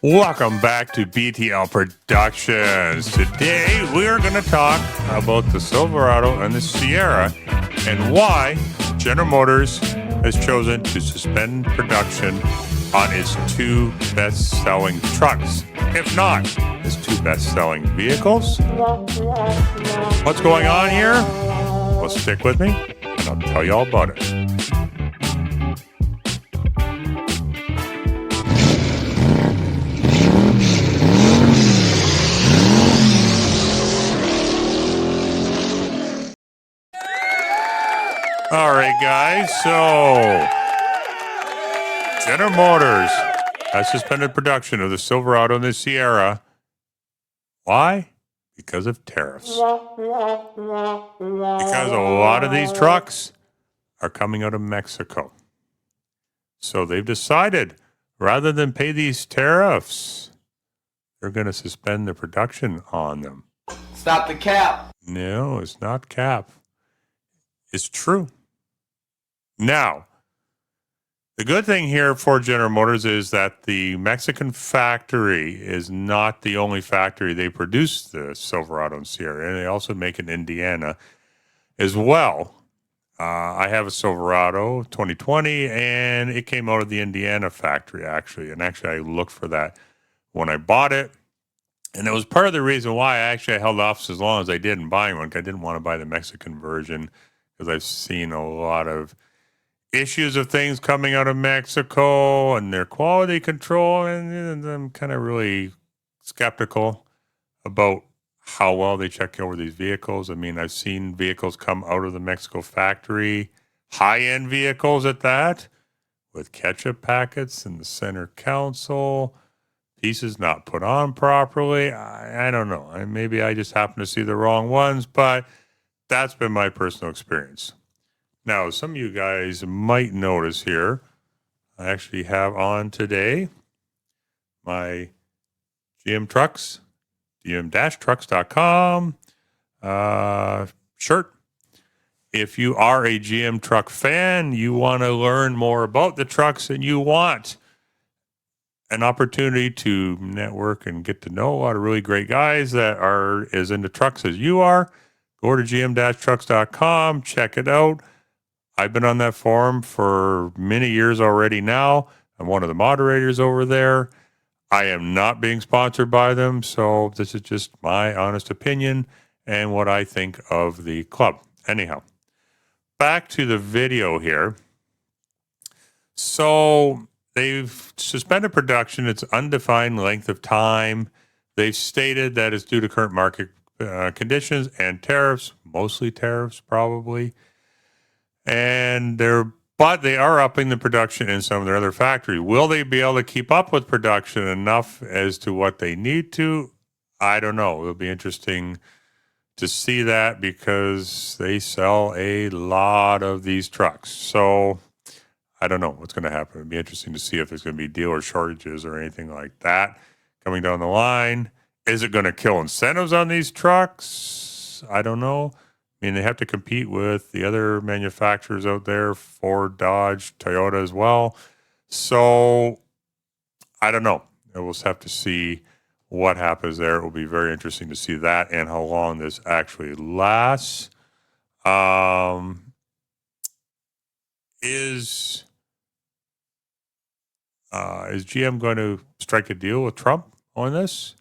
Welcome back to BTL Productions. Today we are going to talk about the Silverado and the Sierra and why General Motors has chosen to suspend production on its two best-selling trucks, if not its two best-selling vehicles. What's going on here? Well, stick with me and I'll tell you all about it. All right, guys. So, General Motors has suspended production of the Silverado and the Sierra. Why? Because of tariffs. Because a lot of these trucks are coming out of Mexico. So they've decided, rather than pay these tariffs, they're going to suspend the production on them. Stop the cap. No, it's not cap. It's true. Now, the good thing here for General Motors is that the Mexican factory is not the only factory they produce the Silverado and Sierra, and they also make in Indiana as well. I have a Silverado 2020, and it came out of the Indiana factory, actually. And actually, I looked for that when I bought it. And it was part of the reason why I held off as long as I did in buying one, because I didn't want to buy the Mexican version, because I've seen a lot of issues of things coming out of Mexico and their quality control, and I'm kind of really skeptical about how well they check over these vehicles. I mean, I've seen vehicles come out of the Mexico factory, high-end vehicles at that, with ketchup packets in the center console, pieces not put on properly. I don't know. Maybe I just happen to see the wrong ones, but that's been my personal experience. Now, some of you guys might notice here, I actually have on today my GM Trucks, gm-trucks.com shirt. If you are a GM truck fan, you want to learn more about the trucks and you want an opportunity to network and get to know a lot of really great guys that are as into trucks as you are, go to gm-trucks.com, check it out. I've been on that forum for many years already now. I'm one of the moderators over there. I am not being sponsored by them, so this is just my honest opinion and what I think of the club. Anyhow, back to the video here. So they've suspended production. It's undefined length of time. They've stated that it's due to current market conditions and tariffs, mostly tariffs probably. But they are upping the production in some of their other factories. Will they be able to keep up with production enough as to what they need to? I don't know. It'll be interesting to see that because they sell a lot of these trucks. So I don't know what's going to happen. It'll be interesting to see if there's going to be dealer shortages or anything like that coming down the line. Is it going to kill incentives on these trucks? I don't know. I mean, they have to compete with the other manufacturers out there, Ford, Dodge, Toyota as well. So I don't know. We'll just have to see what happens there. It will be very interesting to see that and how long this actually lasts. Is GM going to strike a deal with Trump on this?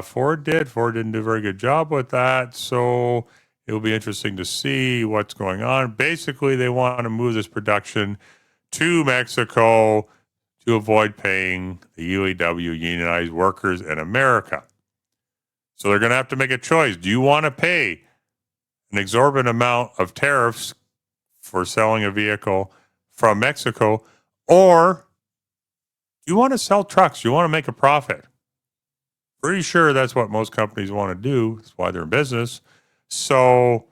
Ford did. Ford didn't do a very good job with that. So it will be interesting to see what's going on. Basically, they want to move this production to Mexico to avoid paying the UAW unionized workers in America. So they're going to have to make a choice. Do you want to pay an exorbitant amount of tariffs for selling a vehicle from Mexico, or do you want to sell trucks? Do you want to make a profit? Pretty sure that's what most companies want to do. That's why they're in business. So,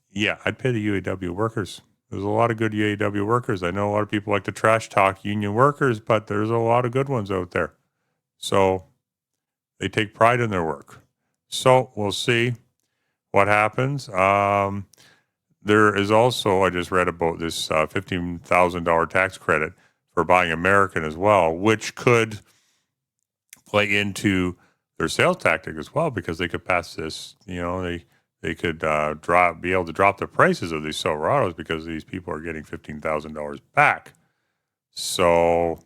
yeah, I'd pay the UAW workers. There's a lot of good UAW workers. I know a lot of people like to trash talk union workers, but there's a lot of good ones out there. So they take pride in their work. So we'll see what happens. There is also, I just read about this $15,000 tax credit for buying American as well, which could play into their sales tactic as well, because they could pass this, they could be able to drop the prices of these Silverados because these people are getting $15,000 back. So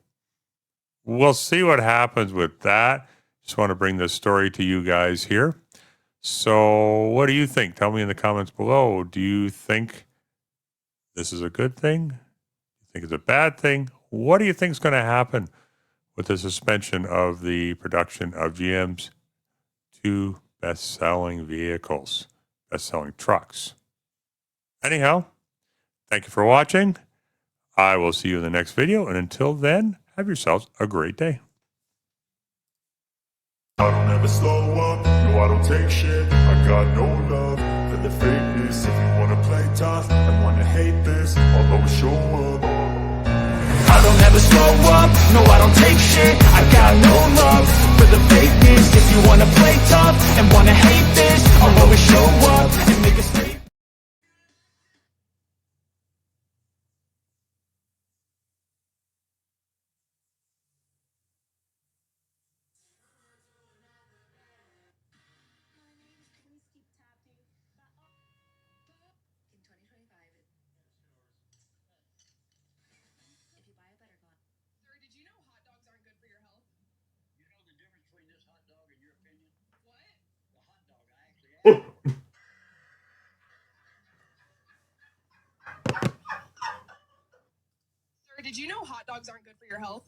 we'll see what happens with that. Just want to bring this story to you guys here. So what do you think? Tell me in the comments below. Do you think this is a good thing? Do you think it's a bad thing? What do you think is going to happen with the suspension of the production of GM's two best-selling vehicles, best-selling trucks? Anyhow, thank you for watching. I will see you in the next video. And until then, have yourselves a great day. I don't ever slow up, no I don't take shit. I got no love for the fakeness. If you wanna play tough and wanna hate this, I'll always show up. I don't ever slow up, no I don't take shit. I got no love for the fakeness. If you wanna play tough and wanna hate this, I'll always show up and make a statement. Did you know hot dogs aren't good for your health? You know the difference between this hot dog and your opinion? What? The hot dog I actually ate. Sir, did you know hot dogs aren't good for your health?